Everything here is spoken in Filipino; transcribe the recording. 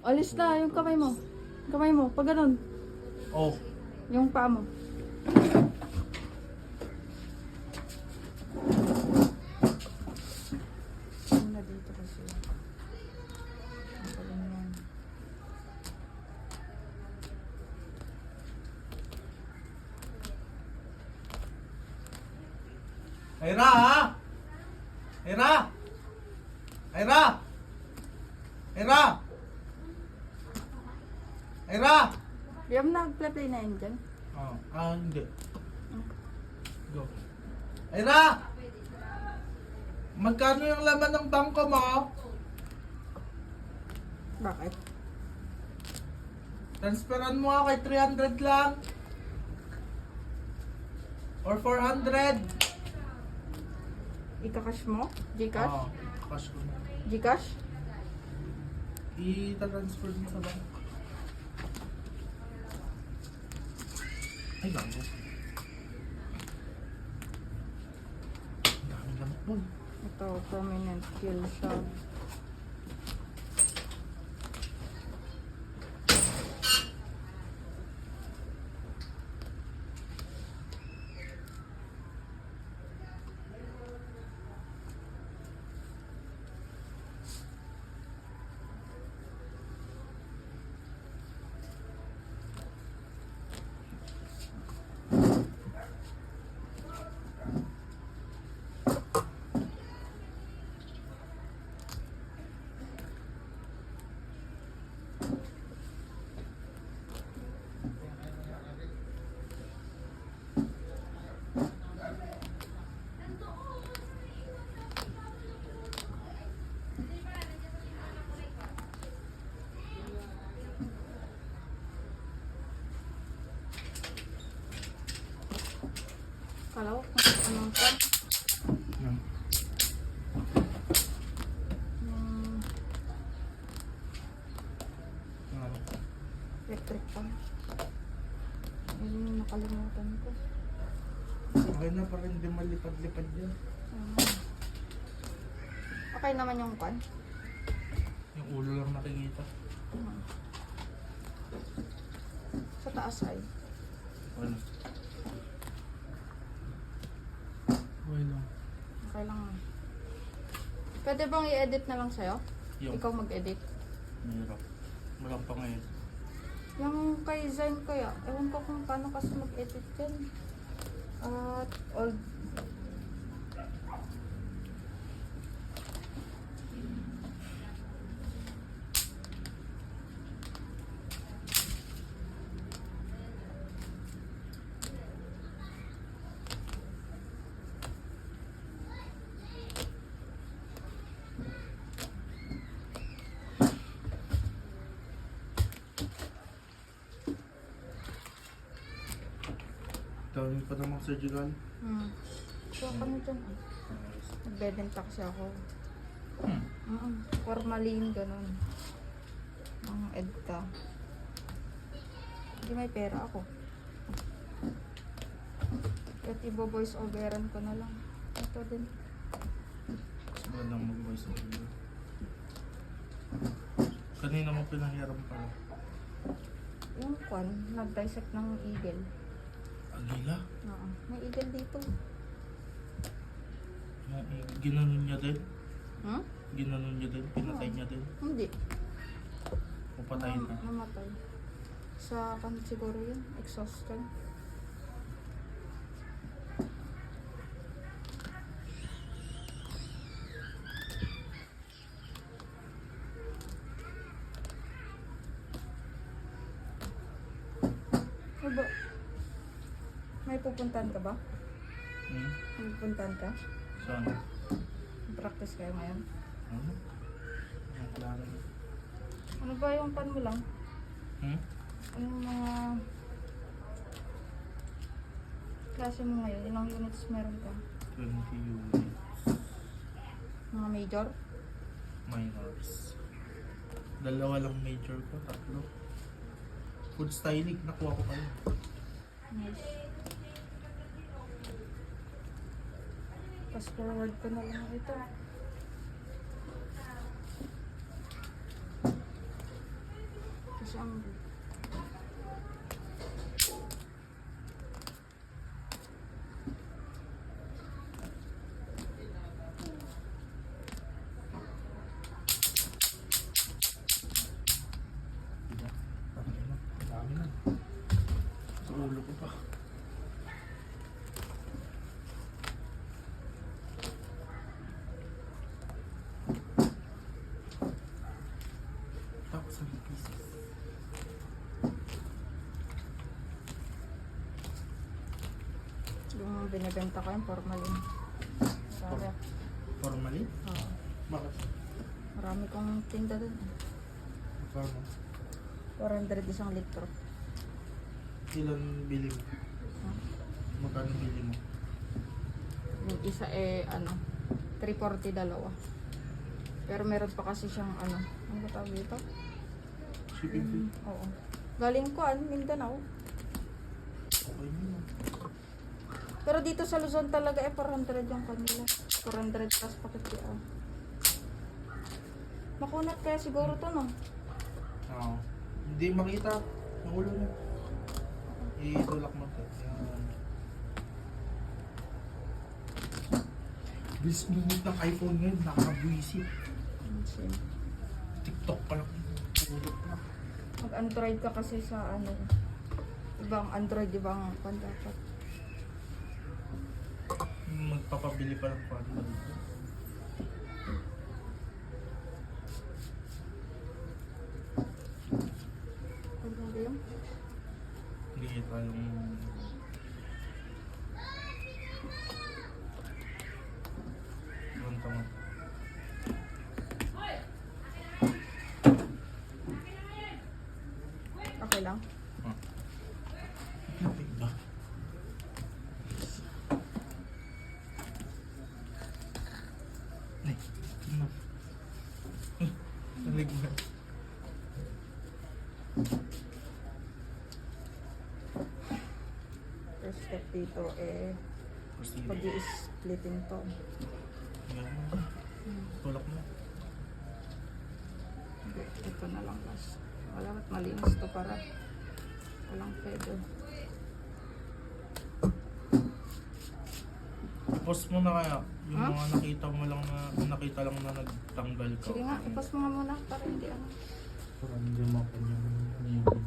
Alis na yung kamay mo. Kamay mo, pag ganun. Oh. Yung paa mo. Ano na dito kasi. Ang galing yan. Ira ha? Ira! Ira! Ira! Ira! Yam na, play na yun dyan. Oh, hindi. Go. Ira! Magkano yung laman ng bangko mo? Bakit? Transferan mo ako kay 300 lang. Or 400. Ika-cash mo? Gcash? Oo, cash ko na. Gcash? I-transfer mo sa bangko. Ay, bangko. Ang dami lamok mo. Ito, prominent kill siya. Kala ko kung anong pa. Electric pan. Yun yung nakalimutan ko. Okay na pa rin, di malipad-lipad yan. Okay naman yung pan. Yung ulo lang nakikita. Sa taas ay. Ano? Okay lang. Okay lang. Pwede bang i-edit na lang sa'yo? Yung Ikaw mag-edit. mahirap. Walang pa ngayon. Yung kay Zayn kaya, ewan ko kung paano kasi mag-edit yan. At old. Dami pa namang surgical. So, ano dyan? Nagbebenta kasi ako. Formalin, ganun. Ang edta. Hindi may pera ako. At ibo-voice overan ko na lang. Ito din. Mas magandang mag-voice over. Kanina mo pinahiram pala. Yung kwan, nag-dissect ng eagle. Agila? Oo. May eagle dito. Ginanon niya din? Hmm? Ginanon niya din? Pinatay niya din? Hindi. O patayin na? Namatay. Sa kan siguro yun. Exhaust kan. Aba, may pupuntahan ka ba? May pupuntahan ka? Saan? Practice kayo ngayon? Ano? Ang klaro. Ano ba yung pan mo lang? Anong mga klase mo ngayon? Ilang units meron ka? 20 units. Mga major? Minors. Dalawa lang major ko, tatlo. Food styling, nakuha ko kayo. Nice. Fast forward ko na lang ito. siyang Diba? Parang ina. Ang dami na. Sa ulo ko pa. Tapos ang pieces. yung binibenta ko yung formalin. Sarap. Formalin? Oo. Bakit? Marami kong tinda dun. Kano? 400 isang litro. Ilan bili mo? Ah. Magkano bili mo? Yung isa eh, 340 dalawa. Pero meron pa kasi siyang ano ba tawag dito? Shipping fee? Oo. Galing ko, Mindanao. Okay naman. Pero dito sa Luzon talaga 400 yung kanila. 400 plus pakit yan. Makunat kaya siguro to, no? Oo. Hindi makita. Ang ulo mo. Itulak mo to. Yan. Bilis minute ng iPhone ngayon. Nakakabwisit. TikTok pa lang. Tulog na. Mag-Android ka kasi sa ibang Android, ibang dapat. Magpapabili pa lang pa dito. Ano ba yun? Hindi kita yung... Ganito mo. Okay lang. Ah. Lapit ba? Ay, ano? Nalig ba? First step dito Proceed. pag-i-splitting to. Yan mo. Tulak mo. Okay, ito na lang last. Wala ba't malinis to para walang pedo. Post mo na kaya yung Ha? mga nakita mo lang na nagtanggal ka. Sige nga, ipas mo nga muna para hindi Parang hindi mo pa yung